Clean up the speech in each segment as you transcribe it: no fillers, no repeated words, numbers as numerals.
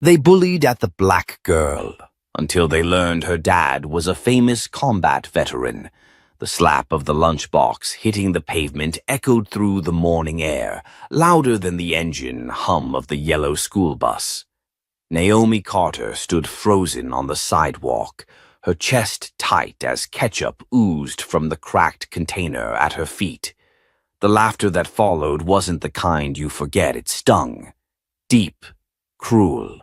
They bullied at the black girl until they learned her dad was a famous combat veteran. The slap of the lunchbox hitting the pavement echoed through the morning air, louder than the engine hum of the yellow school bus. Naomi Carter stood frozen on the sidewalk, her chest tight as ketchup oozed from the cracked container at her feet. The laughter that followed wasn't the kind you forget. It stung. Deep, cruel.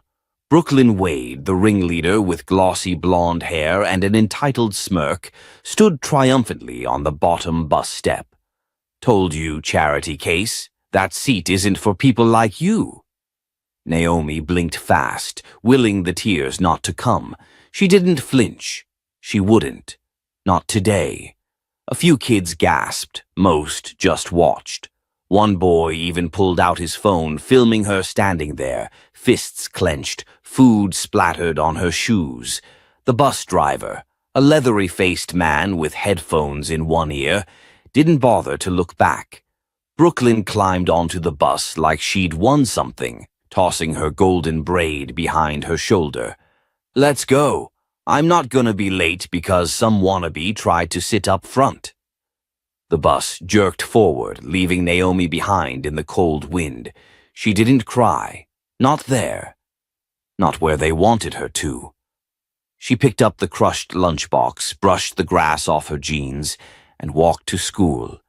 Brooklyn Wade, the ringleader with glossy blonde hair and an entitled smirk, stood triumphantly on the bottom bus step. "Told you, charity case, that seat isn't for people like you." Naomi blinked fast, willing the tears not to come. She didn't flinch. She wouldn't. Not today. A few kids gasped, most just watched. One boy even pulled out his phone, filming her standing there, fists clenched, food splattered on her shoes. The bus driver, a leathery-faced man with headphones in one ear, didn't bother to look back. Brooklyn climbed onto the bus like she'd won something, tossing her golden braid behind her shoulder. "Let's go. I'm not gonna be late because some wannabe tried to sit up front." The bus jerked forward, leaving Naomi behind in the cold wind. She didn't cry. Not there. Not where they wanted her to. She picked up the crushed lunchbox, brushed the grass off her jeans, and walked to school.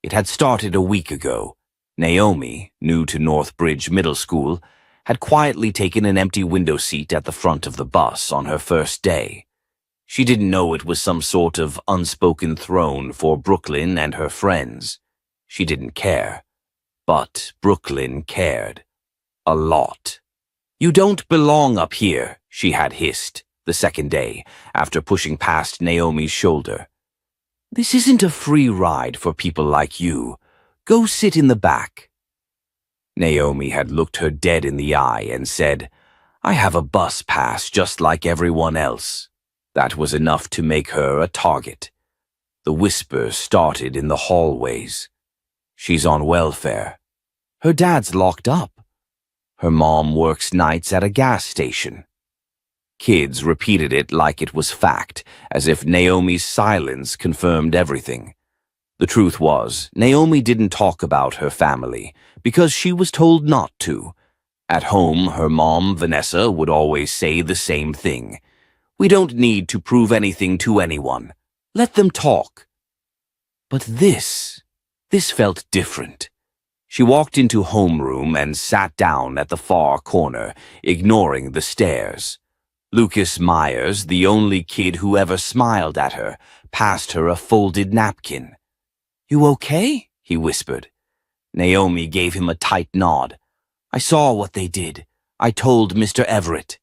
It had started a week ago. Naomi, new to Northbridge Middle School, had quietly taken an empty window seat at the front of the bus on her first day. She didn't know it was some sort of unspoken throne for Brooklyn and her friends. She didn't care. But Brooklyn cared. A lot. "You don't belong up here," she had hissed the second day, after pushing past Naomi's shoulder. "This isn't a free ride for people like you. Go sit in the back." Naomi had looked her dead in the eye and said, "I have a bus pass just like everyone else." That was enough to make her a target. The whispers started in the hallways. "She's on welfare. Her dad's locked up. Her mom works nights at a gas station." Kids repeated it like it was fact, as if Naomi's silence confirmed everything. The truth was, Naomi didn't talk about her family, because she was told not to. At home, her mom, Vanessa, would always say the same thing. "We don't need to prove anything to anyone. Let them talk." But this felt different. She walked into homeroom and sat down at the far corner, ignoring the stares. Lucas Myers, the only kid who ever smiled at her, passed her a folded napkin. "You okay?" he whispered. Naomi gave him a tight nod. "I saw what they did. I told Mr. Everett."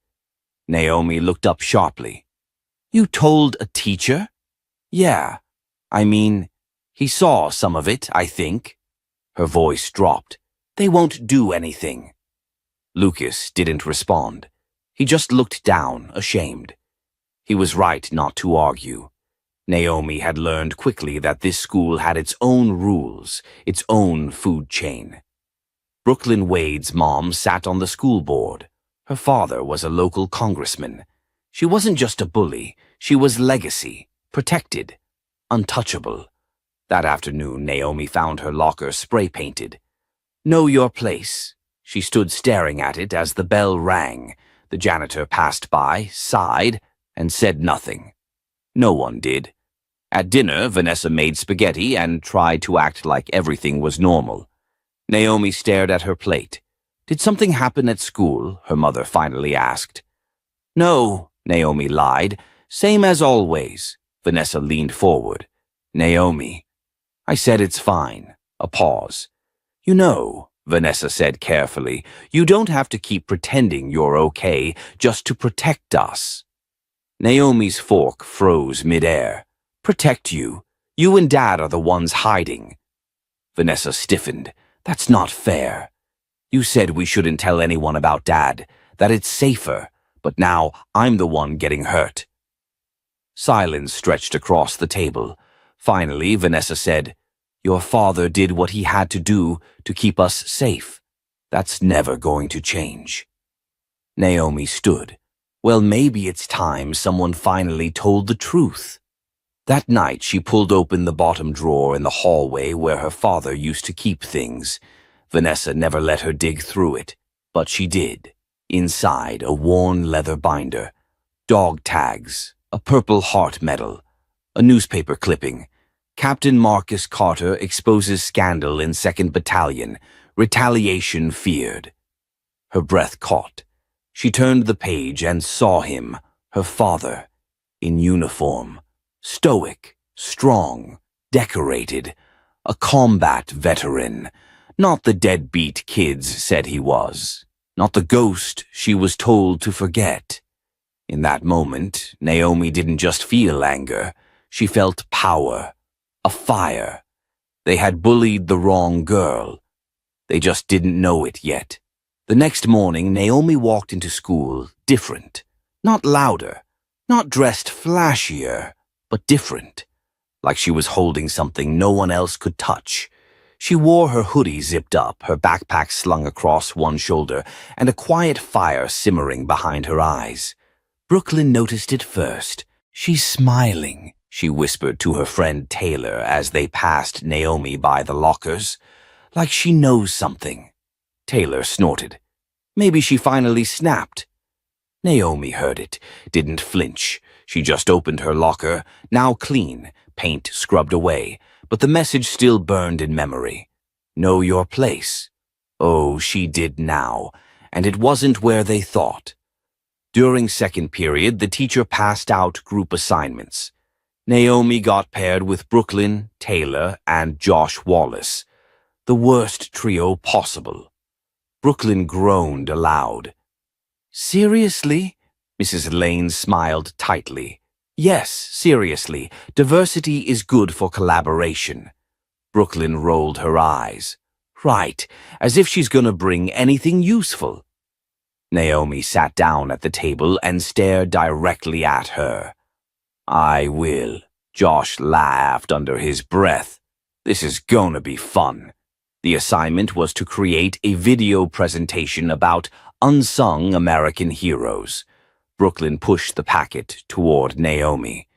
Naomi looked up sharply. "You told a teacher?" "Yeah. I mean, he saw some of it, I think." Her voice dropped. "They won't do anything." Lucas didn't respond. He just looked down, ashamed. He was right not to argue. Naomi had learned quickly that this school had its own rules, its own food chain. Brooklyn Wade's mom sat on the school board. Her father was a local congressman. She wasn't just a bully, she was legacy, protected, untouchable. That afternoon, Naomi found her locker spray-painted. "Know your place." She stood staring at it as the bell rang. The janitor passed by, sighed, and said nothing. No one did. At dinner, Vanessa made spaghetti and tried to act like everything was normal. Naomi stared at her plate. "Did something happen at school?" her mother finally asked. "No," Naomi lied. "Same as always." Vanessa leaned forward. "Naomi." "I said it's fine." A pause. "You know," Vanessa said carefully, "you don't have to keep pretending you're okay just to protect us." Naomi's fork froze midair. "Protect you? You and Dad are the ones hiding." Vanessa stiffened. "That's not fair. You said we shouldn't tell anyone about Dad, that it's safer, but now I'm the one getting hurt." Silence stretched across the table. Finally, Vanessa said, "Your father did what he had to do to keep us safe. That's never going to change." Naomi stood. Well, maybe it's time someone finally told the truth. That night, she pulled open the bottom drawer in the hallway where her father used to keep things. Vanessa never let her dig through it, but she did. Inside, a worn leather binder, dog tags, a Purple Heart medal, a newspaper clipping. Captain Marcus Carter exposes scandal in 2nd Battalion. Retaliation feared. Her breath caught. She turned the page and saw him, her father, in uniform. Stoic, strong, decorated. A combat veteran. Not the deadbeat kids said he was. Not the ghost she was told to forget. In that moment, Naomi didn't just feel anger. She felt power. A fire. They had bullied the wrong girl. They just didn't know it yet. The next morning, Naomi walked into school different. Not louder. Not dressed flashier, but different. Like she was holding something no one else could touch. She wore her hoodie zipped up, her backpack slung across one shoulder, and a quiet fire simmering behind her eyes. Brooklyn noticed it first. "She's smiling," she whispered to her friend Taylor as they passed Naomi by the lockers. "Like she knows something." Taylor snorted. Maybe she finally snapped. Naomi heard it, didn't flinch. She just opened her locker, now clean, paint scrubbed away, but the message still burned in memory. Know your place. Oh, she did now, and it wasn't where they thought. During second period, the teacher passed out group assignments. Naomi got paired with Brooklyn, Taylor, and Josh Wallace. The worst trio possible. Brooklyn groaned aloud. "Seriously?" Mrs. Lane smiled tightly. "Yes, seriously. Diversity is good for collaboration." Brooklyn rolled her eyes. "Right, as if she's gonna bring anything useful." Naomi sat down at the table and stared directly at her. "I will." Josh laughed under his breath. "This is gonna be fun." The assignment was to create a video presentation about unsung American heroes. Brooklyn pushed the packet toward Naomi.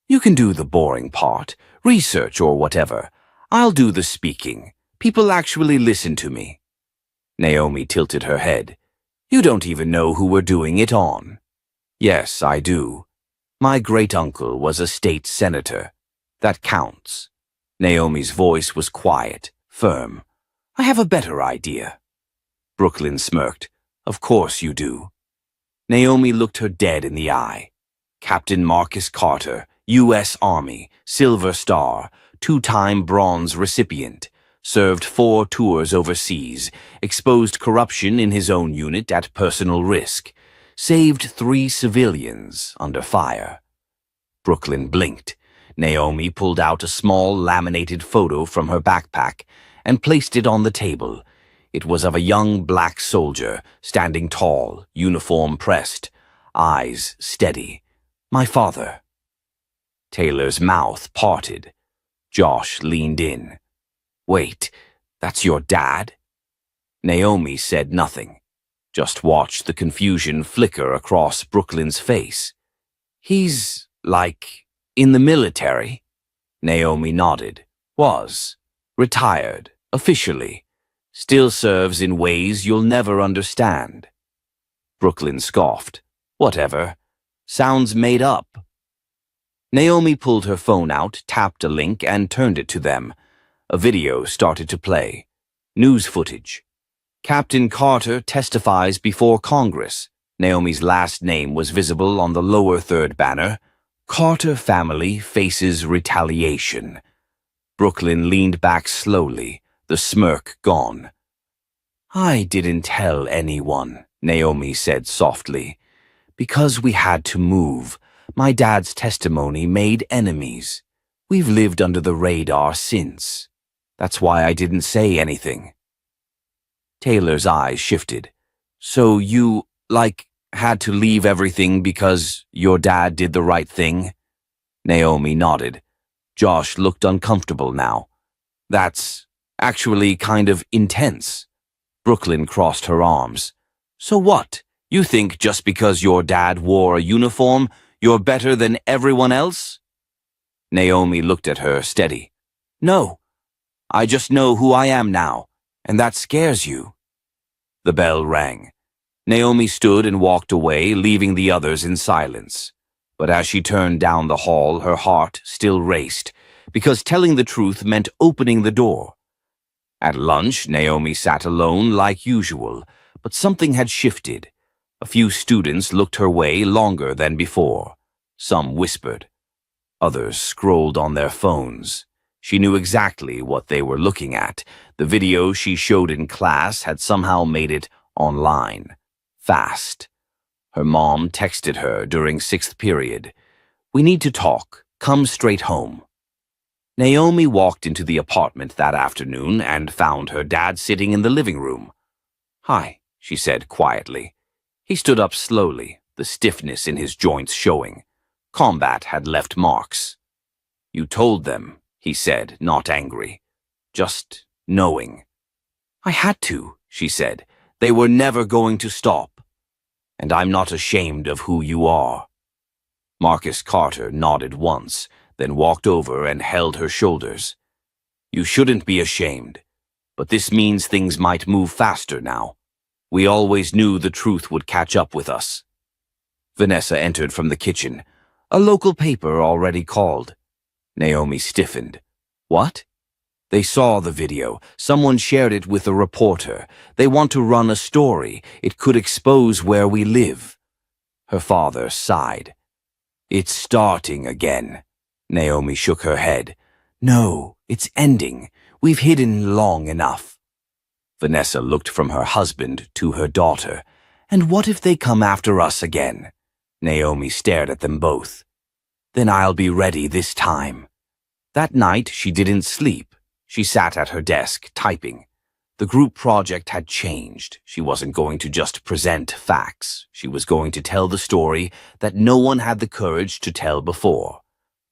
"You can do the boring part, research or whatever. I'll do the speaking. People actually listen to me." Naomi tilted her head. "You don't even know who we're doing it on." "Yes, I do. My great-uncle was a state senator. That counts." Naomi's voice was quiet, firm. "I have a better idea." Brooklyn smirked. "Of course you do." Naomi looked her dead in the eye. Captain Marcus Carter, U.S. Army, Silver Star, 2-time bronze recipient, served 4 tours overseas, exposed corruption in his own unit at personal risk, saved 3 civilians under fire. Brooklyn blinked. Naomi pulled out a small laminated photo from her backpack and placed it on the table. It was of a young black soldier, standing tall, uniform pressed, eyes steady. "My father." Taylor's mouth parted. Josh leaned in. "Wait, that's your dad?" Naomi said nothing, just watched the confusion flicker across Brooklyn's face. "He's, like, in the military?" Naomi nodded. "Was. Retired, officially. Still serves in ways you'll never understand." Brooklyn scoffed. "Whatever. Sounds made up." Naomi pulled her phone out, tapped a link, and turned it to them. A video started to play. News footage. "Captain Carter testifies before Congress." Naomi's last name was visible on the lower third banner. "Carter family faces retaliation." Brooklyn leaned back slowly, the smirk gone. "I didn't tell anyone," Naomi said softly. "Because we had to move. My dad's testimony made enemies. We've lived under the radar since. That's why I didn't say anything." Taylor's eyes shifted. "So you, had to leave everything because your dad did the right thing?" Naomi nodded. Josh looked uncomfortable now. "That's actually kind of intense." Brooklyn crossed her arms. "So what? You think just because your dad wore a uniform, you're better than everyone else? Naomi looked at her steady. No, I just know who I am now, and that scares you. The bell rang. Naomi stood and walked away, leaving the others in silence. But as she turned down the hall, her heart still raced, because telling the truth meant opening the door. At lunch, Naomi sat alone like usual, but something had shifted. A few students looked her way longer than before. Some whispered. Others scrolled on their phones. She knew exactly what they were looking at. The video she showed in class had somehow made it online. Fast. Her mom texted her during 6th period. We need to talk. Come straight home. Naomi walked into the apartment that afternoon and found her dad sitting in the living room. Hi, she said quietly. He stood up slowly, the stiffness in his joints showing. Combat had left marks. You told them, he said, not angry. Just knowing. I had to, she said. They were never going to stop. And I'm not ashamed of who you are. Marcus Carter nodded once, then walked over and held her shoulders. You shouldn't be ashamed, but this means things might move faster now. We always knew the truth would catch up with us. Vanessa entered from the kitchen. A local paper already called. Naomi stiffened. What? They saw the video. Someone shared it with a reporter. They want to run a story. It could expose where we live. Her father sighed. It's starting again. Naomi shook her head. No, it's ending. We've hidden long enough. Vanessa looked from her husband to her daughter. And what if they come after us again? Naomi stared at them both. Then I'll be ready this time. That night she didn't sleep. She sat at her desk, typing. The group project had changed. She wasn't going to just present facts. She was going to tell the story that no one had the courage to tell before.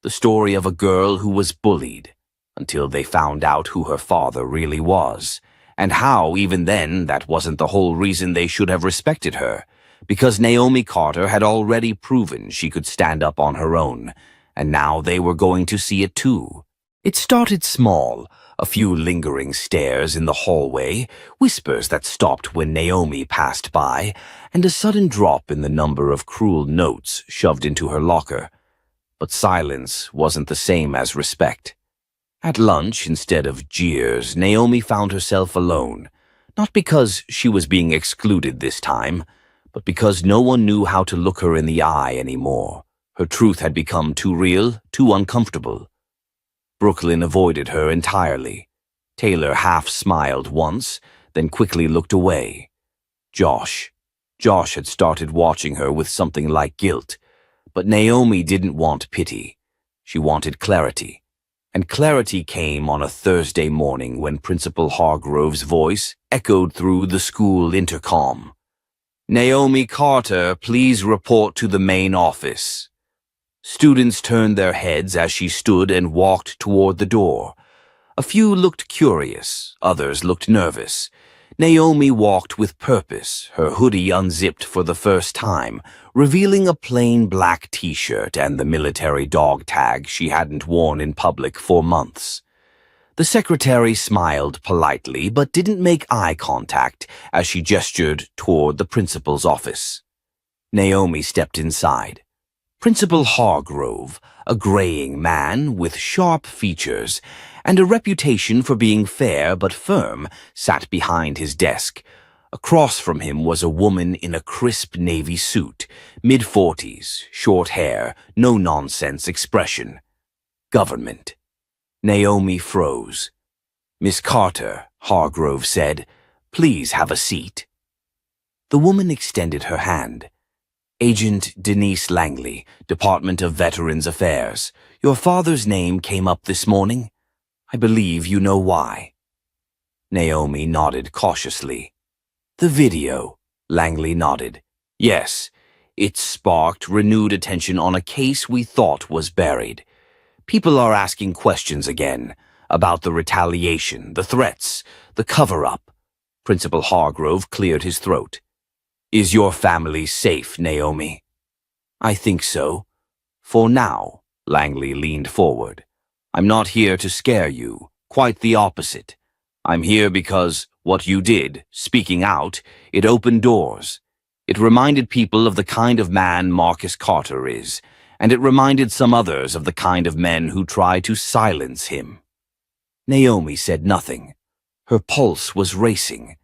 The story of a girl who was bullied, until they found out who her father really was, and how, even then, that wasn't the whole reason they should have respected her, because Naomi Carter had already proven she could stand up on her own, and now they were going to see it too. It started small, a few lingering stares in the hallway, whispers that stopped when Naomi passed by, and a sudden drop in the number of cruel notes shoved into her locker. But silence wasn't the same as respect. At lunch, instead of jeers, Naomi found herself alone, not because she was being excluded this time, but because no one knew how to look her in the eye anymore. Her truth had become too real, too uncomfortable. Brooklyn avoided her entirely. Taylor half smiled once, then quickly looked away. Josh had started watching her with something like guilt. But Naomi didn't want pity. She wanted clarity. And clarity came on a Thursday morning when Principal Hargrove's voice echoed through the school intercom. Naomi Carter, please report to the main office. Students turned their heads as she stood and walked toward the door. A few looked curious, others looked nervous. Naomi walked with purpose, her hoodie unzipped for the first time, revealing a plain black t-shirt and the military dog tag she hadn't worn in public for months. The secretary smiled politely but didn't make eye contact as she gestured toward the principal's office. Naomi stepped inside. Principal Hargrove, a graying man with sharp features and a reputation for being fair but firm, sat behind his desk. Across from him was a woman in a crisp navy suit, mid-40s, short hair, no-nonsense expression. Government. Naomi froze. Miss Carter, Hargrove said, please have a seat. The woman extended her hand. Agent Denise Langley, Department of Veterans Affairs. Your father's name came up this morning. I believe you know why. Naomi nodded cautiously. The video, Langley nodded. Yes, it sparked renewed attention on a case we thought was buried. People are asking questions again about the retaliation, the threats, the cover-up. Principal Hargrove cleared his throat. Is your family safe, Naomi? I think so. For now, Langley leaned forward. I'm not here to scare you. Quite the opposite. I'm here because what you did, speaking out, it opened doors. It reminded people of the kind of man Marcus Carter is, and it reminded some others of the kind of men who try to silence him. Naomi said nothing. Her pulse was racing.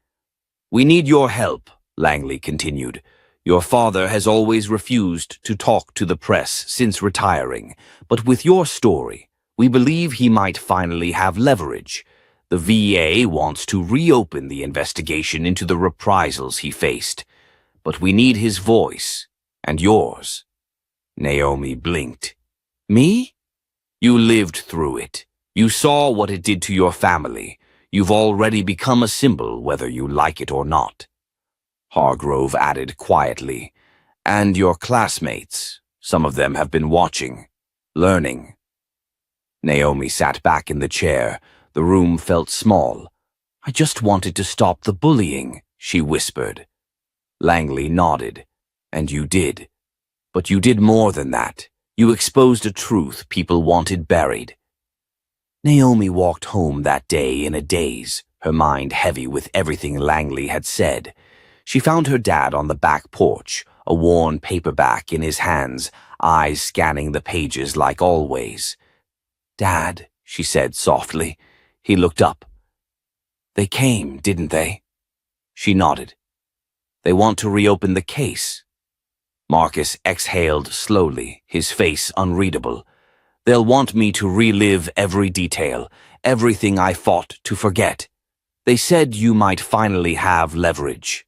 We need your help, Langley continued. Your father has always refused to talk to the press since retiring, but with your story, we believe he might finally have leverage. The VA wants to reopen the investigation into the reprisals he faced, but we need his voice, and yours. Naomi blinked. Me? You lived through it. You saw what it did to your family. You've already become a symbol, whether you like it or not. Hargrove added quietly, and your classmates, some of them have been watching, learning. Naomi sat back in the chair. The room felt small. I just wanted to stop the bullying, she whispered. Langley nodded. And you did. But you did more than that. You exposed a truth people wanted buried. Naomi walked home that day in a daze, her mind heavy with everything Langley had said. She found her dad on the back porch, a worn paperback in his hands, eyes scanning the pages like always. Dad, she said softly. He looked up. They came, didn't they? She nodded. They want to reopen the case. Marcus exhaled slowly, his face unreadable. They'll want me to relive every detail, everything I fought to forget. They said you might finally have leverage.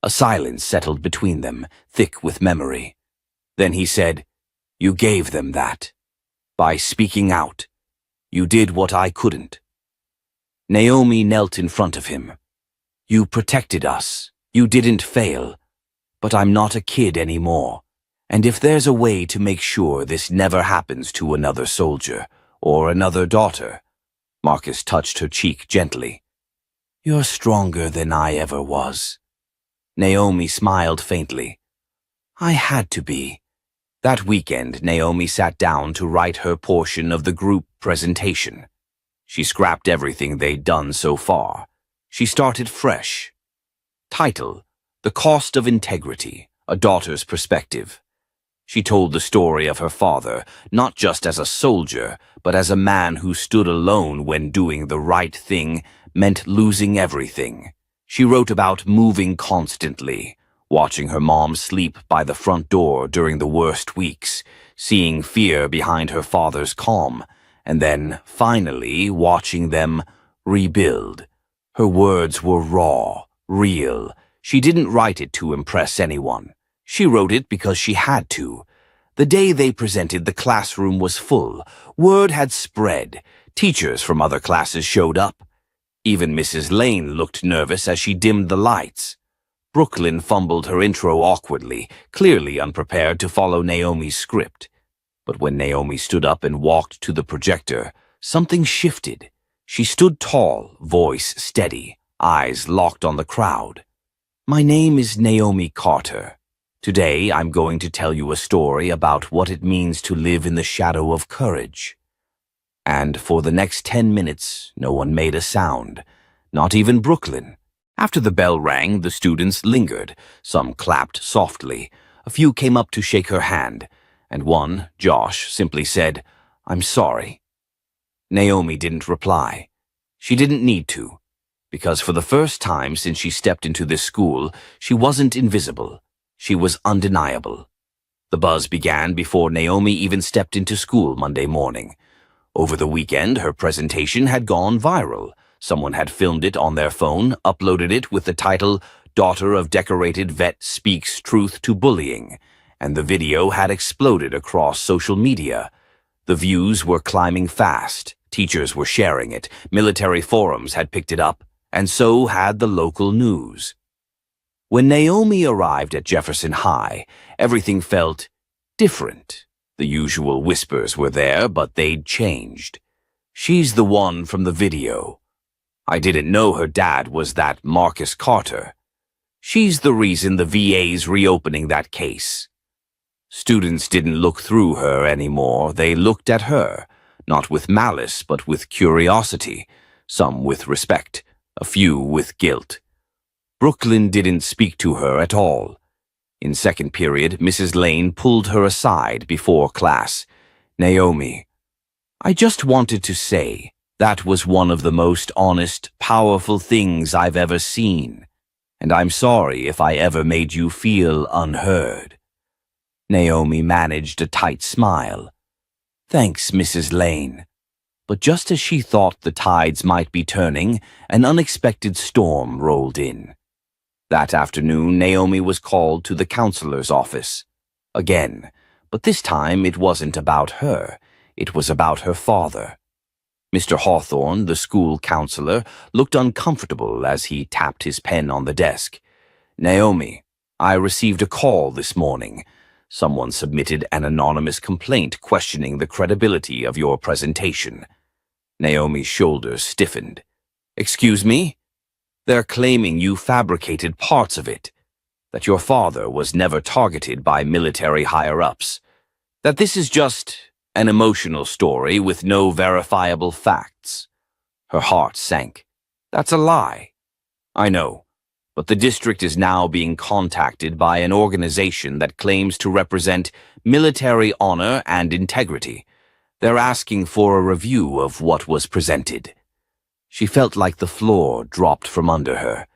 A silence settled between them, thick with memory. Then he said, You gave them that. By speaking out. You did what I couldn't. Naomi knelt in front of him. You protected us. You didn't fail. But I'm not a kid anymore. And if there's a way to make sure this never happens to another soldier or another daughter, Marcus touched her cheek gently. You're stronger than I ever was. Naomi smiled faintly. I had to be. That weekend, Naomi sat down to write her portion of the group presentation. She scrapped everything they'd done so far. She started fresh. Title, The Cost of Integrity, A Daughter's Perspective. She told the story of her father, not just as a soldier, but as a man who stood alone when doing the right thing meant losing everything. She wrote about moving constantly, watching her mom sleep by the front door during the worst weeks, seeing fear behind her father's calm, and then, finally, watching them rebuild. Her words were raw, real. She didn't write it to impress anyone. She wrote it because she had to. The day they presented, the classroom was full. Word had spread. Teachers from other classes showed up. Even Mrs. Lane looked nervous as she dimmed the lights. Brooklyn fumbled her intro awkwardly, clearly unprepared to follow Naomi's script. But when Naomi stood up and walked to the projector, something shifted. She stood tall, voice steady, eyes locked on the crowd. My name is Naomi Carter. Today I'm going to tell you a story about what it means to live in the shadow of courage. And for the next 10 minutes, no one made a sound, not even Brooklyn. After the bell rang, the students lingered. Some clapped softly. A few came up to shake her hand, and one, Josh, simply said, I'm sorry. Naomi didn't reply. She didn't need to, because for the first time since she stepped into this school, she wasn't invisible. She was undeniable. The buzz began before Naomi even stepped into school Monday morning. Over the weekend, her presentation had gone viral. Someone had filmed it on their phone, uploaded it with the title, Daughter of Decorated Vet Speaks Truth to Bullying, and the video had exploded across social media. The views were climbing fast. Teachers were sharing it. Military forums had picked it up, and so had the local news. When Naomi arrived at Jefferson High, everything felt different. The usual whispers were there, but they'd changed. She's the one from the video. I didn't know her dad was that Marcus Carter. She's the reason the VA's reopening that case. Students didn't look through her anymore. They looked at her, not with malice, but with curiosity, some with respect, a few with guilt. Brooklyn didn't speak to her at all. In second period, Mrs. Lane pulled her aside before class. "Naomi, I just wanted to say that was one of the most honest, powerful things I've ever seen, and I'm sorry if I ever made you feel unheard." Naomi managed a tight smile. "Thanks, Mrs. Lane." But just as she thought the tides might be turning, an unexpected storm rolled in. That afternoon, Naomi was called to the counselor's office. Again, but this time it wasn't about her. It was about her father. Mr. Hawthorne, the school counselor, looked uncomfortable as he tapped his pen on the desk. "Naomi, I received a call this morning. Someone submitted an anonymous complaint questioning the credibility of your presentation." Naomi's shoulders stiffened. "Excuse me? They're claiming you fabricated parts of it, that your father was never targeted by military higher-ups, that this is just an emotional story with no verifiable facts." Her heart sank. "That's a lie." "I know, but the district is now being contacted by an organization that claims to represent military honor and integrity. They're asking for a review of what was presented." She felt like the floor dropped from under her.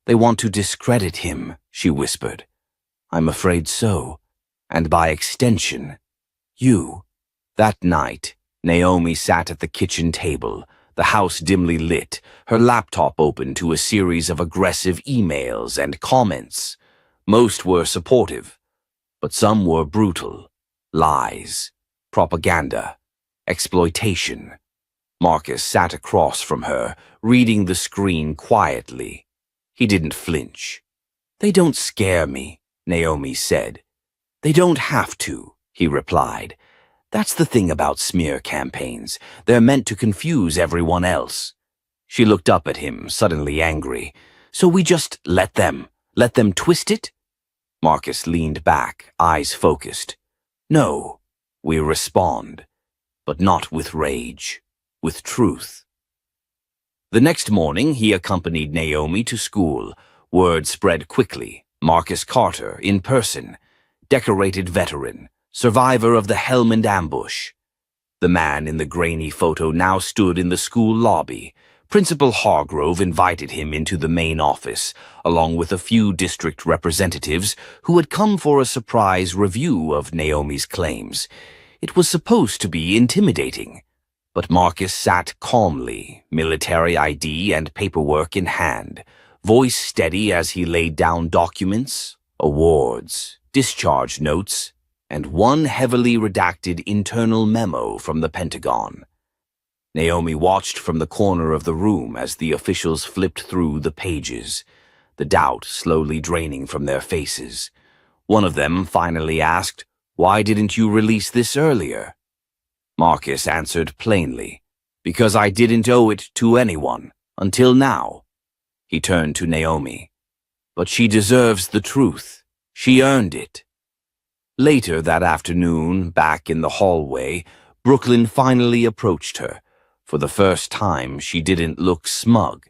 "They want to discredit him," she whispered. "I'm afraid so. And by extension, you." That night, Naomi sat at the kitchen table, the house dimly lit, her laptop open to a series of aggressive emails and comments. Most were supportive, but some were brutal. Lies, propaganda, exploitation. Marcus sat across from her, reading the screen quietly. He didn't flinch. "They don't scare me," Naomi said. "They don't have to," he replied. "That's the thing about smear campaigns. They're meant to confuse everyone else." She looked up at him, suddenly angry. "So we just let them twist it?" Marcus leaned back, eyes focused. "No, we respond, but not with rage. With truth." The next morning, he accompanied Naomi to school. Word spread quickly. Marcus Carter, in person. Decorated veteran. Survivor of the Helmand ambush. The man in the grainy photo now stood in the school lobby. Principal Hargrove invited him into the main office, along with a few district representatives who had come for a surprise review of Naomi's claims. It was supposed to be intimidating. But Marcus sat calmly, military ID and paperwork in hand, voice steady as he laid down documents, awards, discharge notes, and one heavily redacted internal memo from the Pentagon. Naomi watched from the corner of the room as the officials flipped through the pages, the doubt slowly draining from their faces. One of them finally asked, "Why didn't you release this earlier?" Marcus answered plainly, "Because I didn't owe it to anyone, until now." He turned to Naomi. "But she deserves the truth. She earned it." Later that afternoon, back in the hallway, Brooklyn finally approached her. For the first time, she didn't look smug.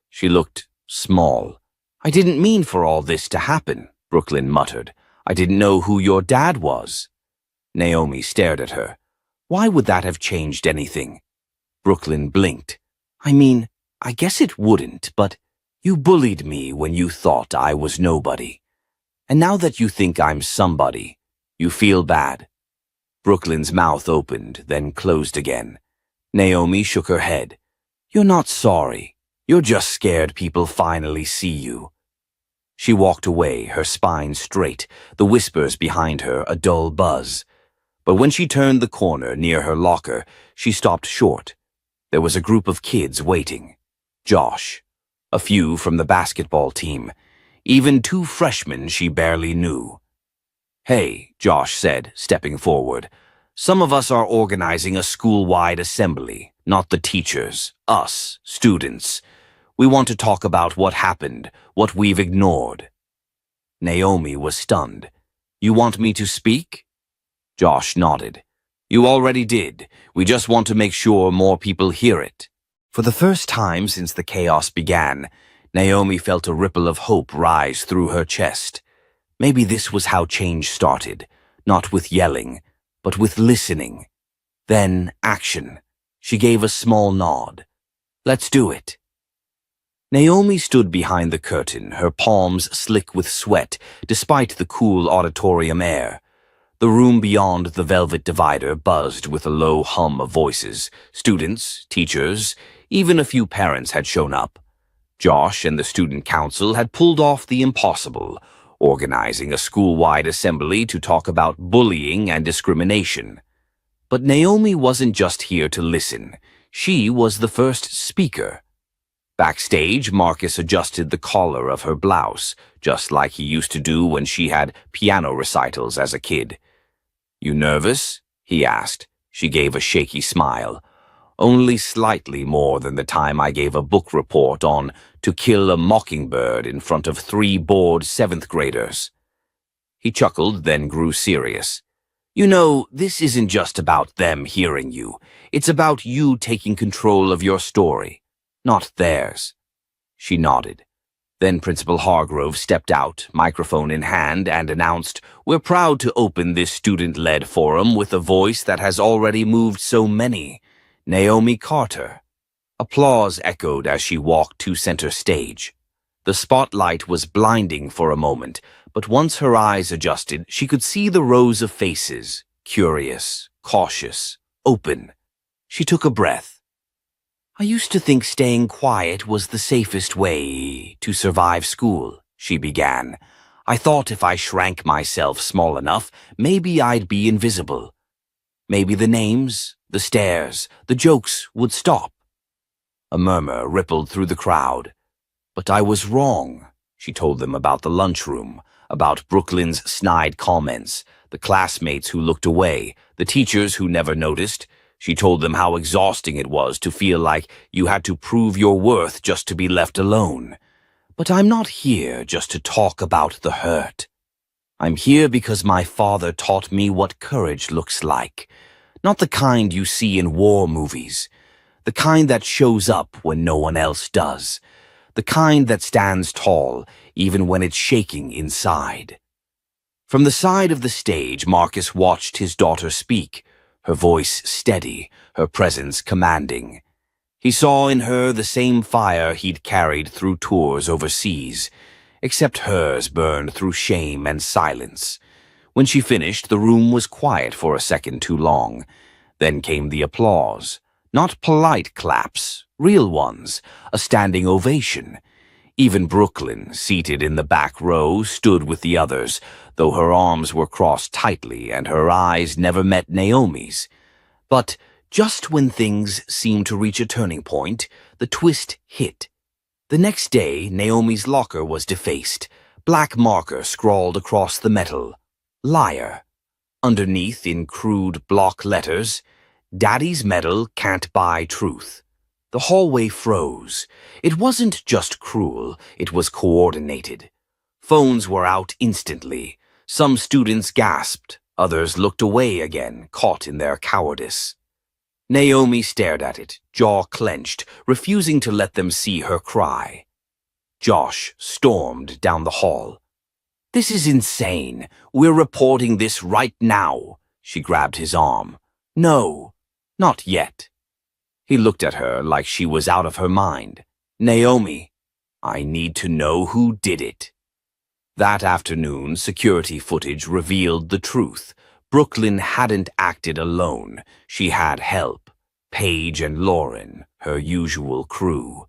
She looked small. "I didn't mean for all this to happen," Brooklyn muttered. "I didn't know who your dad was." Naomi stared at her. "Why would that have changed anything?" Brooklyn blinked. I guess it wouldn't, but you bullied me when you thought I was nobody. And now that you think I'm somebody, you feel bad." Brooklyn's mouth opened, then closed again. Naomi shook her head. "You're not sorry. You're just scared people finally see you." She walked away, her spine straight, the whispers behind her a dull buzz. But when she turned the corner near her locker, she stopped short. There was a group of kids waiting. Josh, a few from the basketball team, even 2 freshmen she barely knew. "Hey," Josh said, stepping forward. "Some of us are organizing a school-wide assembly, not the teachers, us, students. We want to talk about what happened, what we've ignored." Naomi was stunned. "You want me to speak?" Josh nodded. "You already did. We just want to make sure more people hear it." For the first time since the chaos began, Naomi felt a ripple of hope rise through her chest. Maybe this was how change started, not with yelling, but with listening. Then action. She gave a small nod. "Let's do it." Naomi stood behind the curtain, her palms slick with sweat, despite the cool auditorium air. The room beyond the velvet divider buzzed with a low hum of voices. Students, teachers, even a few parents had shown up. Josh and the student council had pulled off the impossible, organizing a school-wide assembly to talk about bullying and discrimination. But Naomi wasn't just here to listen. She was the first speaker. Backstage, Marcus adjusted the collar of her blouse, just like he used to do when she had piano recitals as a kid. "You nervous?" he asked. She gave a shaky smile. "Only slightly more than the time I gave a book report on To Kill a Mockingbird in front of 3 bored 7th graders. He chuckled, then grew serious. "You know, this isn't just about them hearing you. It's about you taking control of your story, not theirs." She nodded. Then Principal Hargrove stepped out, microphone in hand, and announced, "We're proud to open this student-led forum with a voice that has already moved so many, Naomi Carter." Applause echoed as she walked to center stage. The spotlight was blinding for a moment, but once her eyes adjusted, she could see the rows of faces, curious, cautious, open. She took a breath. "I used to think staying quiet was the safest way to survive school," she began. "I thought if I shrank myself small enough, maybe I'd be invisible. Maybe the names, the stares, the jokes would stop." A murmur rippled through the crowd. "But I was wrong." She told them about the lunchroom, about Brooklyn's snide comments, the classmates who looked away, the teachers who never noticed. She told them how exhausting it was to feel like you had to prove your worth just to be left alone. "But I'm not here just to talk about the hurt. I'm here because my father taught me what courage looks like. Not the kind you see in war movies. The kind that shows up when no one else does. The kind that stands tall, even when it's shaking inside." From the side of the stage, Marcus watched his daughter speak, her voice steady, her presence commanding. He saw in her the same fire he'd carried through tours overseas, except hers burned through shame and silence. When she finished, the room was quiet for a second too long. Then came the applause. Not polite claps, real ones, a standing ovation. Even Brooklyn, seated in the back row, stood with the others, though her arms were crossed tightly and her eyes never met Naomi's. But just when things seemed to reach a turning point, the twist hit. The next day, Naomi's locker was defaced. Black marker scrawled across the metal. "Liar." Underneath, in crude block letters, "Daddy's medal can't buy truth." The hallway froze. It wasn't just cruel, it was coordinated. Phones were out instantly. Some students gasped, others looked away again, caught in their cowardice. Naomi stared at it, jaw clenched, refusing to let them see her cry. Josh stormed down the hall. "This is insane. We're reporting this right now." She grabbed his arm. "No. Not yet." He looked at her like she was out of her mind. "Naomi, I need to know who did it." That afternoon, security footage revealed the truth. Brooklyn hadn't acted alone. She had help. Paige and Lauren, her usual crew.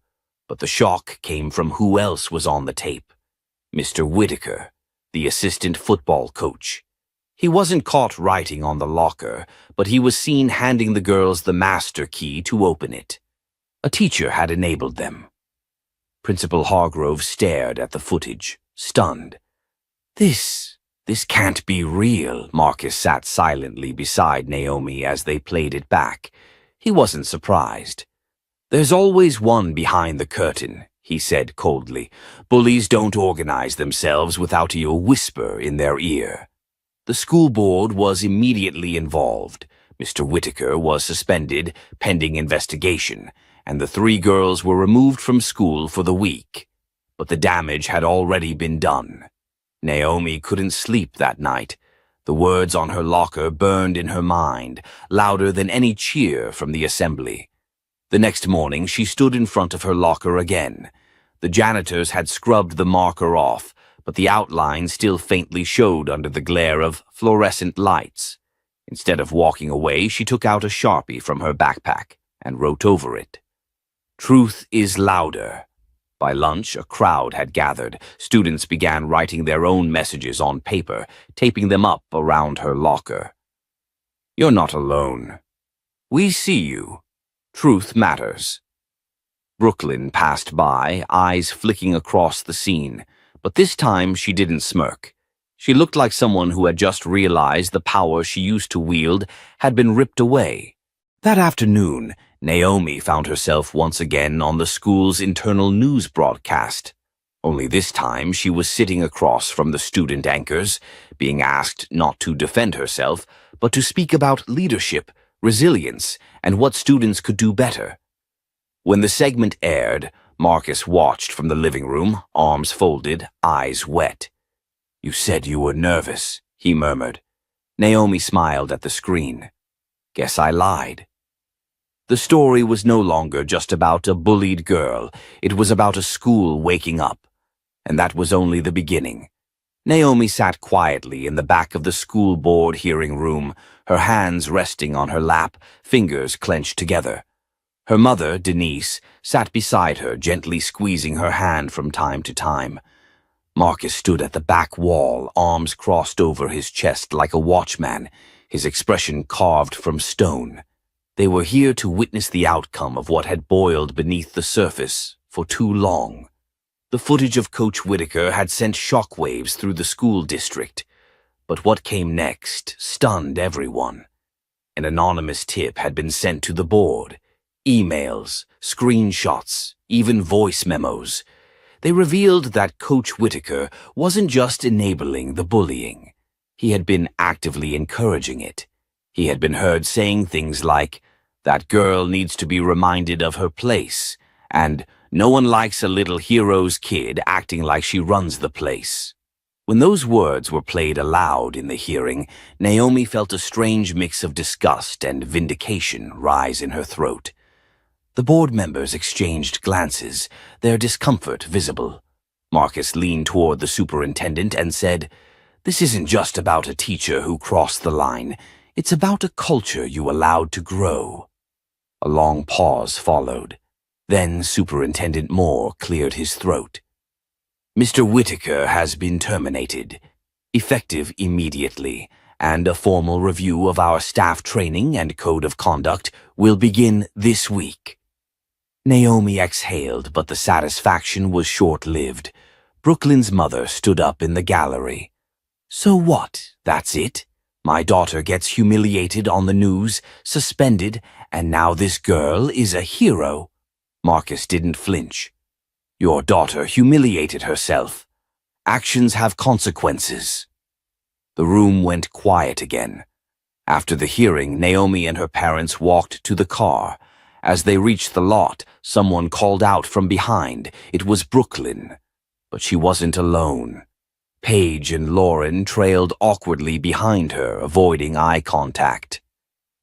But the shock came from who else was on the tape. Mr. Whitaker, the assistant football coach. He wasn't caught writing on the locker, but he was seen handing the girls the master key to open it. A teacher had enabled them. Principal Hargrove stared at the footage, stunned. This can't be real." Marcus sat silently beside Naomi as they played it back. He wasn't surprised. "There's always one behind the curtain," he said coldly. Bullies don't organize themselves without a whisper in their ear. The school board was immediately involved. Mr. Whitaker was suspended pending investigation, and the three girls were removed from school for the week. But the damage had already been done. Naomi couldn't sleep that night. The words on her locker burned in her mind, louder than any cheer from the assembly. The next morning, she stood in front of her locker again. The janitors had scrubbed the marker off, but the outline still faintly showed under the glare of fluorescent lights. Instead of walking away, she took out a Sharpie from her backpack and wrote over it. Truth is louder. By lunch, a crowd had gathered. Students began writing their own messages on paper, taping them up around her locker. You're not alone. We see you. Truth matters. Brooklyn passed by, eyes flicking across the scene, but this time she didn't smirk. She looked like someone who had just realized the power she used to wield had been ripped away. That afternoon, Naomi found herself once again on the school's internal news broadcast. Only this time she was sitting across from the student anchors, being asked not to defend herself, but to speak about leadership, resilience, and what students could do better. When the segment aired, Marcus watched from the living room, arms folded, eyes wet. You said you were nervous, he murmured. Naomi smiled at the screen. Guess I lied. The story was no longer just about a bullied girl. It was about a school waking up. And that was only the beginning. Naomi sat quietly in the back of the school board hearing room, her hands resting on her lap, fingers clenched together. Her mother, Denise, sat beside her, gently squeezing her hand from time to time. Marcus stood at the back wall, arms crossed over his chest like a watchman, his expression carved from stone. They were here to witness the outcome of what had boiled beneath the surface for too long. The footage of Coach Whitaker had sent shockwaves through the school district. But what came next stunned everyone. An anonymous tip had been sent to the board. Emails, screenshots, even voice memos. They revealed that Coach Whitaker wasn't just enabling the bullying. He had been actively encouraging it. He had been heard saying things like, "That girl needs to be reminded of her place," and "No one likes a little hero's kid acting like she runs the place." When those words were played aloud in the hearing, Naomi felt a strange mix of disgust and vindication rise in her throat. The board members exchanged glances, their discomfort visible. Marcus leaned toward the superintendent and said, "This isn't just about a teacher who crossed the line. It's about a culture you allowed to grow." A long pause followed. Then Superintendent Moore cleared his throat. "Mr. Whitaker has been terminated, effective immediately, and a formal review of our staff training and code of conduct will begin this week." Naomi exhaled, but the satisfaction was short-lived. Brooklyn's mother stood up in the gallery. "So what? That's it? My daughter gets humiliated on the news, suspended, and now this girl is a hero." Marcus didn't flinch. "Your daughter humiliated herself. Actions have consequences." The room went quiet again. After the hearing, Naomi and her parents walked to the car. As they reached the lot, someone called out from behind. It was Brooklyn. But she wasn't alone. Paige and Lauren trailed awkwardly behind her, avoiding eye contact.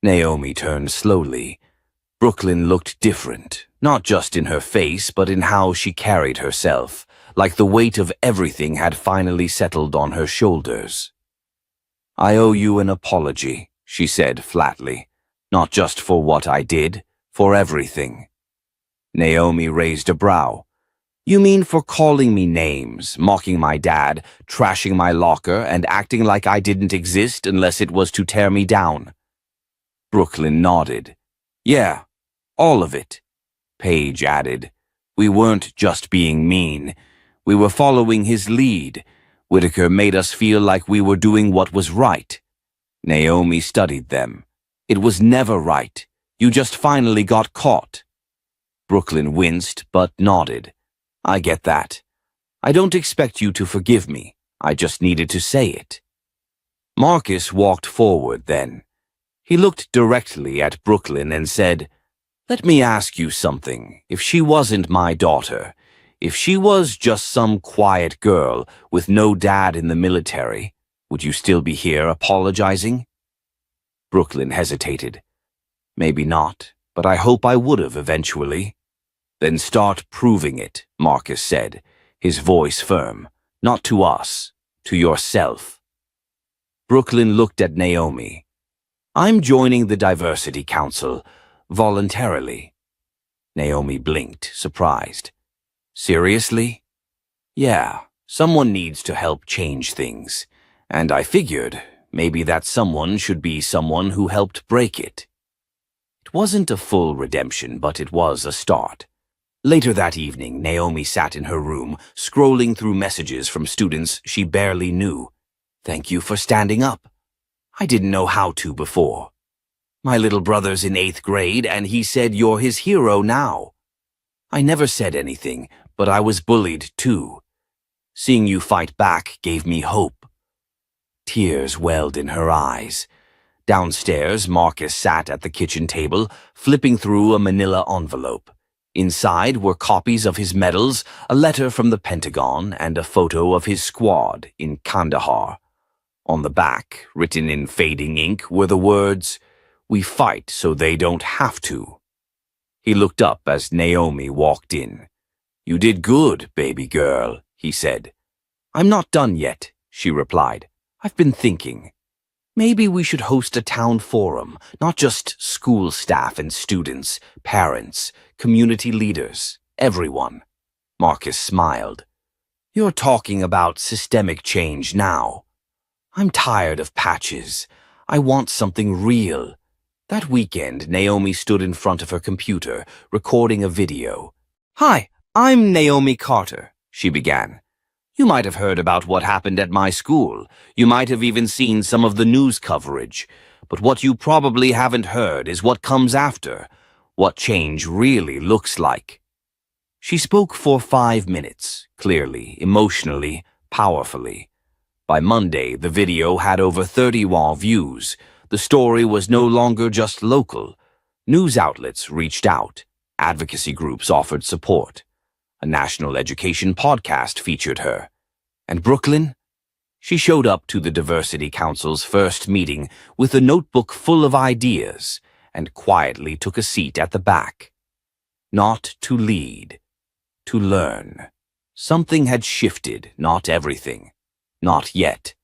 Naomi turned slowly. Brooklyn looked different, not just in her face, but in how she carried herself, like the weight of everything had finally settled on her shoulders. "I owe you an apology," she said flatly. "Not just for what I did, for everything." Naomi raised a brow. "You mean for calling me names, mocking my dad, trashing my locker, and acting like I didn't exist unless it was to tear me down?" Brooklyn nodded. "Yeah, all of it." Paige added, "We weren't just being mean. We were following his lead. Whitaker made us feel like we were doing what was right." Naomi studied them. "It was never right. You just finally got caught." Brooklyn winced but nodded. I get that. I don't expect you to forgive me. I just needed to say it. Marcus walked forward then. He looked directly at Brooklyn and said, "Let me ask you something. If she wasn't my daughter, if she was just some quiet girl with no dad in the military, would you still be here apologizing?" Brooklyn hesitated. "Maybe not, but I hope I would have eventually." "Then start proving it," Marcus said, his voice firm. "Not to us, to yourself." Brooklyn looked at Naomi. "I'm joining the Diversity Council, voluntarily." Naomi blinked, surprised. "Seriously?" "Yeah, someone needs to help change things. And I figured maybe that someone should be someone who helped break it." It wasn't a full redemption, but it was a start. Later that evening, Naomi sat in her room, scrolling through messages from students she barely knew. "Thank you for standing up. I didn't know how to before. My little brother's in 8th grade, and he said you're his hero now. I never said anything, but I was bullied too. Seeing you fight back gave me hope." Tears welled in her eyes. Downstairs, Marcus sat at the kitchen table, flipping through a manila envelope. Inside were copies of his medals, a letter from the Pentagon, and a photo of his squad in Kandahar. On the back, written in fading ink, were the words, "We fight so they don't have to." He looked up as Naomi walked in. "You did good, baby girl," he said. "I'm not done yet," she replied. "I've been thinking. Maybe we should host a town forum, not just school staff and students, parents, community leaders, everyone." Marcus smiled. "You're talking about systemic change now. I'm tired of patches. I want something real." That weekend, Naomi stood in front of her computer, recording a video. "Hi, I'm Naomi Carter," she began. "You might have heard about what happened at my school. You might have even seen some of the news coverage. But what you probably haven't heard is what comes after, what change really looks like." She spoke for 5 minutes, clearly, emotionally, powerfully. By Monday, the video had over 30 raw views. The story was no longer just local. News outlets reached out. Advocacy groups offered support. A national education podcast featured her. And Brooklyn? She showed up to the Diversity Council's first meeting with a notebook full of ideas and quietly took a seat at the back. Not to lead, to learn. Something had shifted, not everything. Not yet.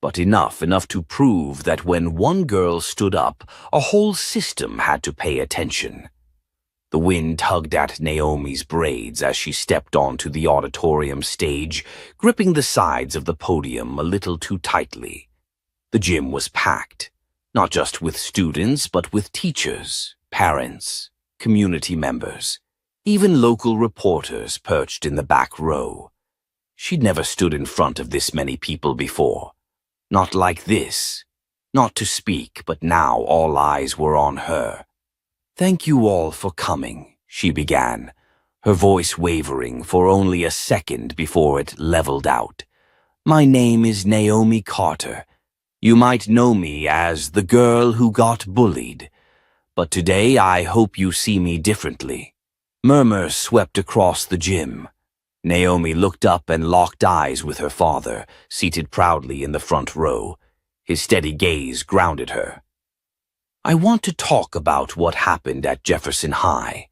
But enough to prove that when one girl stood up, a whole system had to pay attention. The wind tugged at Naomi's braids as she stepped onto the auditorium stage, gripping the sides of the podium a little too tightly. The gym was packed, not just with students, but with teachers, parents, community members, even local reporters perched in the back row. She'd never stood in front of this many people before. Not like this. Not to speak, but now all eyes were on her. "Thank you all for coming," she began, her voice wavering for only a second before it leveled out. "My name is Naomi Carter. You might know me as the girl who got bullied. But today I hope you see me differently." Murmurs swept across the gym. Naomi looked up and locked eyes with her father, seated proudly in the front row. His steady gaze grounded her. "I want to talk about what happened at Jefferson High,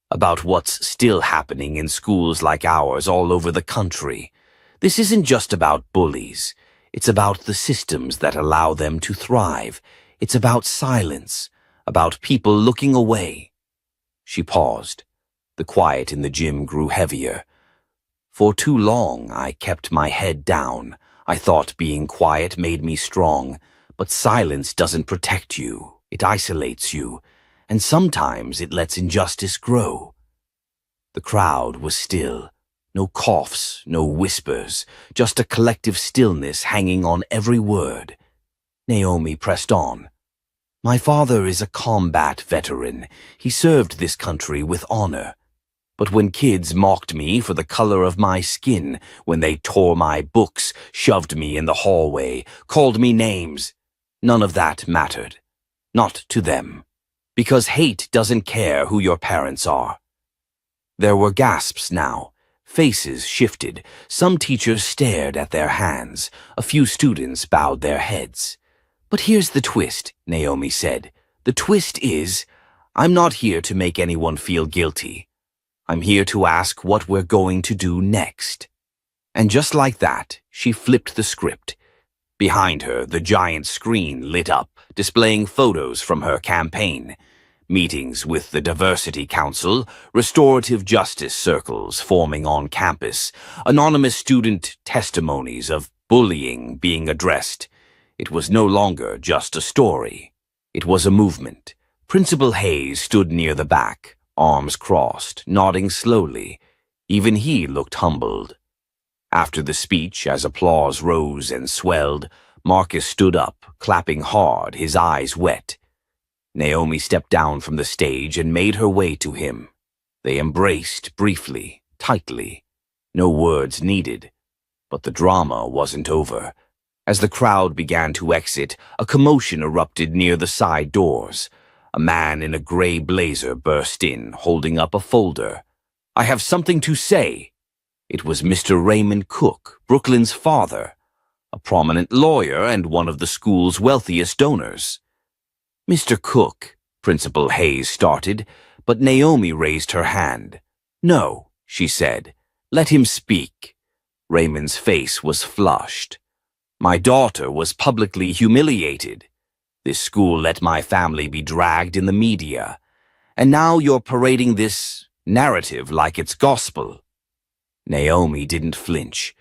about what's still happening in schools like ours all over the country. This isn't just about bullies. It's about the systems that allow them to thrive. It's about silence, about people looking away." She paused. The quiet in the gym grew heavier. "For too long, I kept my head down. I thought being quiet made me strong, but silence doesn't protect you. It isolates you, and sometimes it lets injustice grow." The crowd was still. No coughs, no whispers, just a collective stillness hanging on every word. Naomi pressed on. "My father is a combat veteran. He served this country with honor. But when kids mocked me for the color of my skin, when they tore my books, shoved me in the hallway, called me names, none of that mattered. Not to them. Because hate doesn't care who your parents are. There were gasps now. Faces shifted. Some teachers stared at their hands. A few students bowed their heads. But here's the twist, Naomi said. The twist is, I'm not here to make anyone feel guilty. I'm here to ask what we're going to do next. And just like that, she flipped the script. Behind her, the giant screen lit up, displaying photos from her campaign. Meetings with the Diversity Council, restorative justice circles forming on campus, anonymous student testimonies of bullying being addressed. It was no longer just a story. It was a movement. Principal Hayes stood near the back, arms crossed, nodding slowly. Even he looked humbled. After the speech, as applause rose and swelled, Marcus stood up, clapping hard, his eyes wet. Naomi stepped down from the stage and made her way to him. They embraced briefly, tightly. No words needed. But the drama wasn't over. As the crowd began to exit, a commotion erupted near the side doors. A man in a gray blazer burst in, holding up a folder. "I have something to say." It was Mr. Raymond Cook, Brooklyn's father, a prominent lawyer and one of the school's wealthiest donors. "Mr. Cook," Principal Hayes started, but Naomi raised her hand. "No," she said. "Let him speak." Raymond's face was flushed. "My daughter was publicly humiliated. This school let my family be dragged in the media. And now you're parading this narrative like it's gospel." Naomi didn't flinch.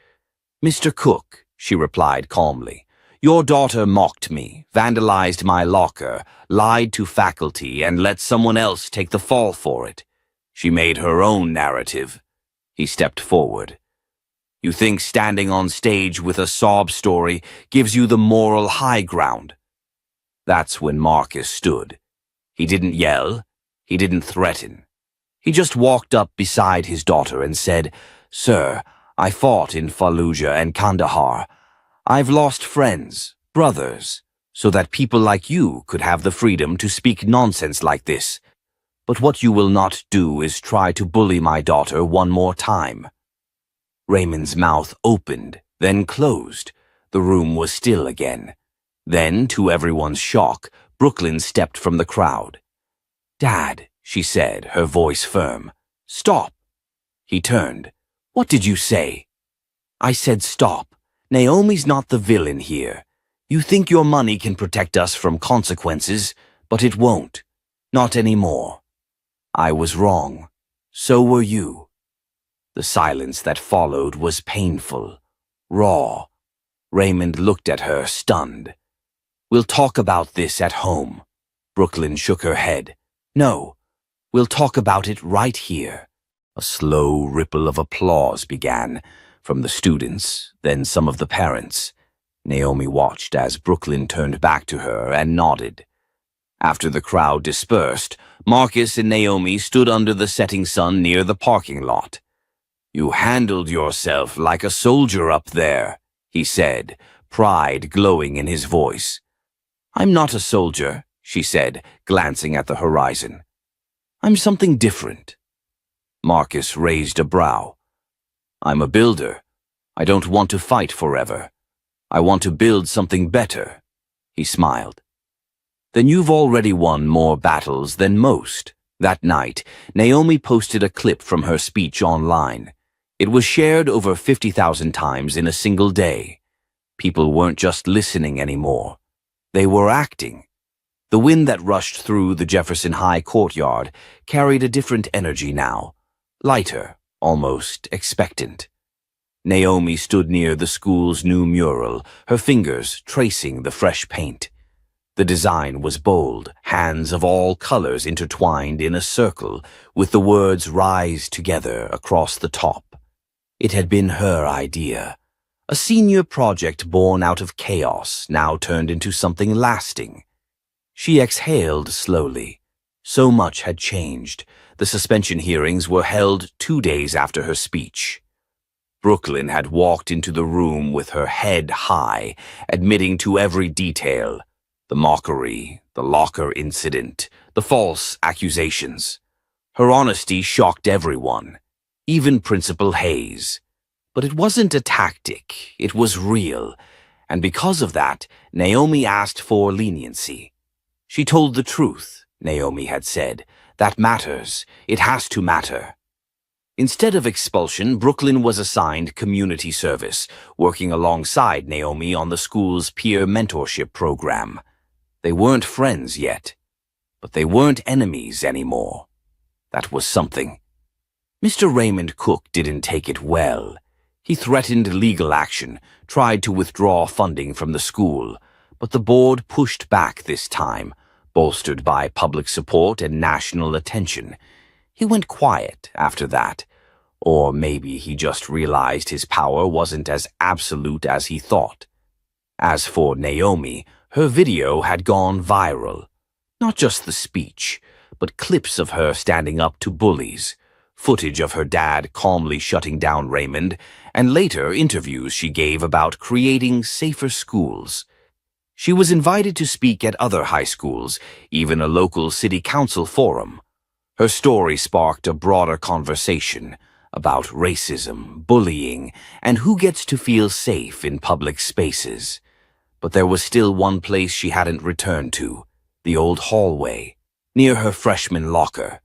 "Mr. Cook," she replied calmly, "your daughter mocked me, vandalized my locker, lied to faculty, and let someone else take the fall for it. She made her own narrative." He stepped forward. "You think standing on stage with a sob story gives you the moral high ground?" That's when Marcus stood. He didn't yell. He didn't threaten. He just walked up beside his daughter and said, "Sir, I fought in Fallujah and Kandahar. I've lost friends, brothers, so that people like you could have the freedom to speak nonsense like this. But what you will not do is try to bully my daughter one more time." Raymond's mouth opened, then closed. The room was still again. Then, to everyone's shock, Brooklyn stepped from the crowd. "Dad," she said, her voice firm. "Stop." He turned. "What did you say?" "I said stop. Naomi's not the villain here. You think your money can protect us from consequences, but it won't. Not anymore. I was wrong. So were you." The silence that followed was painful, raw. Raymond looked at her, stunned. "We'll talk about this at home." Brooklyn shook her head. "No, we'll talk about it right here." A slow ripple of applause began, from the students, then some of the parents. Naomi watched as Brooklyn turned back to her and nodded. After the crowd dispersed, Marcus and Naomi stood under the setting sun near the parking lot. "You handled yourself like a soldier up there," he said, pride glowing in his voice. "I'm not a soldier," she said, glancing at the horizon. "I'm something different." Marcus raised a brow. "I'm a builder. I don't want to fight forever. I want to build something better." He smiled. "Then you've already won more battles than most." That night, Naomi posted a clip from her speech online. It was shared over 50,000 times in a single day. People weren't just listening anymore. They were acting. The wind that rushed through the Jefferson High courtyard carried a different energy now, lighter, almost expectant. Naomi stood near the school's new mural, her fingers tracing the fresh paint. The design was bold, hands of all colors intertwined in a circle, with the words "Rise Together" across the top. It had been her idea. A senior project born out of chaos, now turned into something lasting. She exhaled slowly. So much had changed. The suspension hearings were held 2 days after her speech. Brooklyn had walked into the room with her head high, admitting to every detail. The mockery, the locker incident, the false accusations. Her honesty shocked everyone, even Principal Hayes. But it wasn't a tactic, it was real, and because of that, Naomi asked for leniency. She told the truth, Naomi had said. That matters. It has to matter. Instead of expulsion, Brooklyn was assigned community service, working alongside Naomi on the school's peer mentorship program. They weren't friends yet, but they weren't enemies anymore. That was something. Mr. Raymond Cook didn't take it well. He threatened legal action, tried to withdraw funding from the school, but the board pushed back this time, bolstered by public support and national attention. He went quiet after that, or maybe he just realized his power wasn't as absolute as he thought. As for Naomi, her video had gone viral. Not just the speech, but clips of her standing up to bullies, footage of her dad calmly shutting down Raymond, and later interviews she gave about creating safer schools. She was invited to speak at other high schools, even a local city council forum. Her story sparked a broader conversation about racism, bullying, and who gets to feel safe in public spaces. But there was still one place she hadn't returned to, the old hallway, near her freshman locker.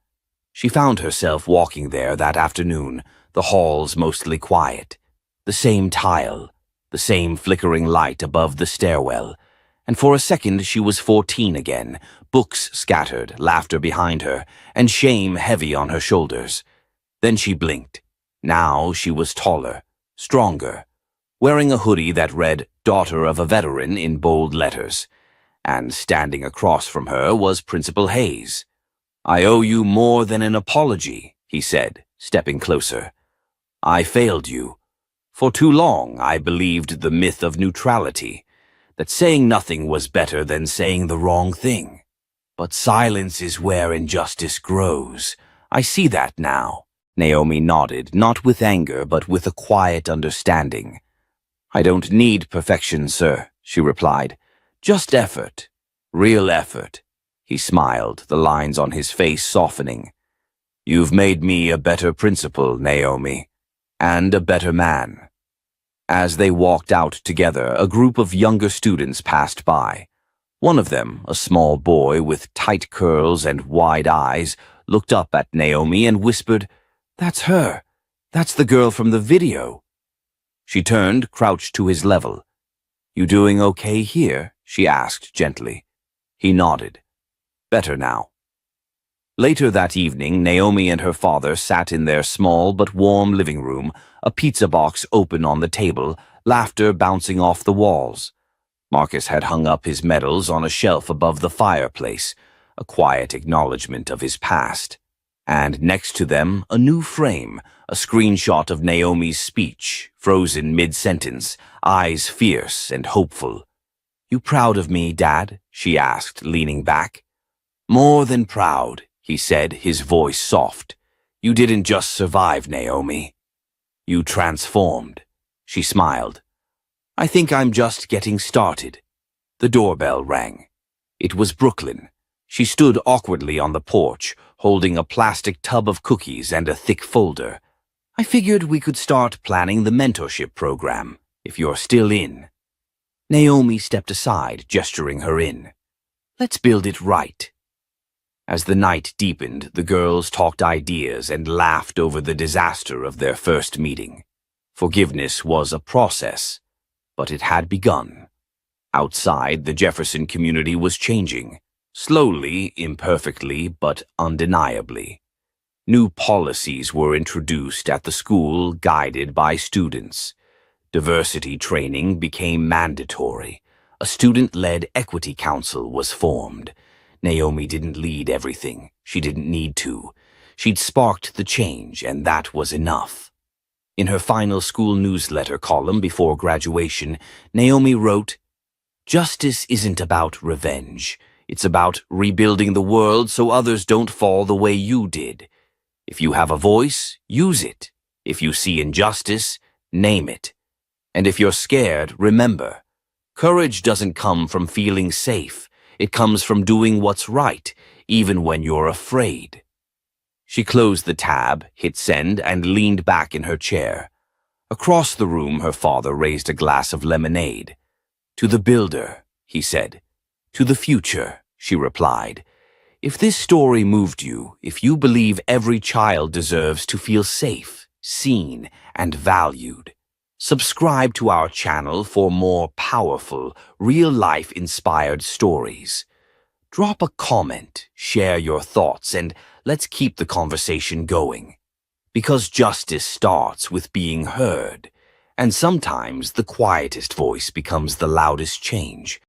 She found herself walking there that afternoon, the halls mostly quiet, the same tile, the same flickering light above the stairwell, and for a second she was 14 again, books scattered, laughter behind her, and shame heavy on her shoulders. Then she blinked. Now she was taller, stronger, wearing a hoodie that read "Daughter of a Veteran" in bold letters, and standing across from her was Principal Hayes. "I owe you more than an apology," he said, stepping closer. "I failed you. For too long I believed the myth of neutrality, that saying nothing was better than saying the wrong thing. But silence is where injustice grows. I see that now." Naomi nodded, not with anger, but with a quiet understanding. "I don't need perfection, sir," she replied. "Just effort. Real effort." He smiled, the lines on his face softening. "You've made me a better principal, Naomi, and a better man." As they walked out together, a group of younger students passed by. One of them, a small boy with tight curls and wide eyes, looked up at Naomi and whispered, "That's her. That's the girl from the video." She turned, crouched to his level. "You doing okay here?" she asked gently. He nodded. "Better now." Later that evening, Naomi and her father sat in their small but warm living room, a pizza box open on the table, laughter bouncing off the walls. Marcus had hung up his medals on a shelf above the fireplace, a quiet acknowledgement of his past. And next to them, a new frame, a screenshot of Naomi's speech, frozen mid-sentence, eyes fierce and hopeful. "You proud of me, Dad?" she asked, leaning back. "More than proud," he said, his voice soft. "You didn't just survive, Naomi. You transformed." She smiled. "I think I'm just getting started." The doorbell rang. It was Brooklyn. She stood awkwardly on the porch, holding a plastic tub of cookies and a thick folder. "I figured we could start planning the mentorship program, if you're still in." Naomi stepped aside, gesturing her in. "Let's build it right." As the night deepened, the girls talked ideas and laughed over the disaster of their first meeting. Forgiveness was a process, but it had begun. Outside, the Jefferson community was changing. Slowly, imperfectly, but undeniably. New policies were introduced at the school, guided by students. Diversity training became mandatory. A student-led equity council was formed. Naomi didn't lead everything. She didn't need to. She'd sparked the change, and that was enough. In her final school newsletter column before graduation, Naomi wrote, "Justice isn't about revenge. It's about rebuilding the world so others don't fall the way you did. If you have a voice, use it. If you see injustice, name it. And if you're scared, remember, courage doesn't come from feeling safe. It comes from doing what's right, even when you're afraid. She closed the tab, hit send, and leaned back in her chair. Across the room, her father raised a glass of lemonade. "To the builder," he said. "To the future," she replied. "If this story moved you, if you believe every child deserves to feel safe, seen, and valued, subscribe to our channel for more powerful, real-life inspired stories. Drop a comment, share your thoughts, and let's keep the conversation going. Because justice starts with being heard, and sometimes the quietest voice becomes the loudest change.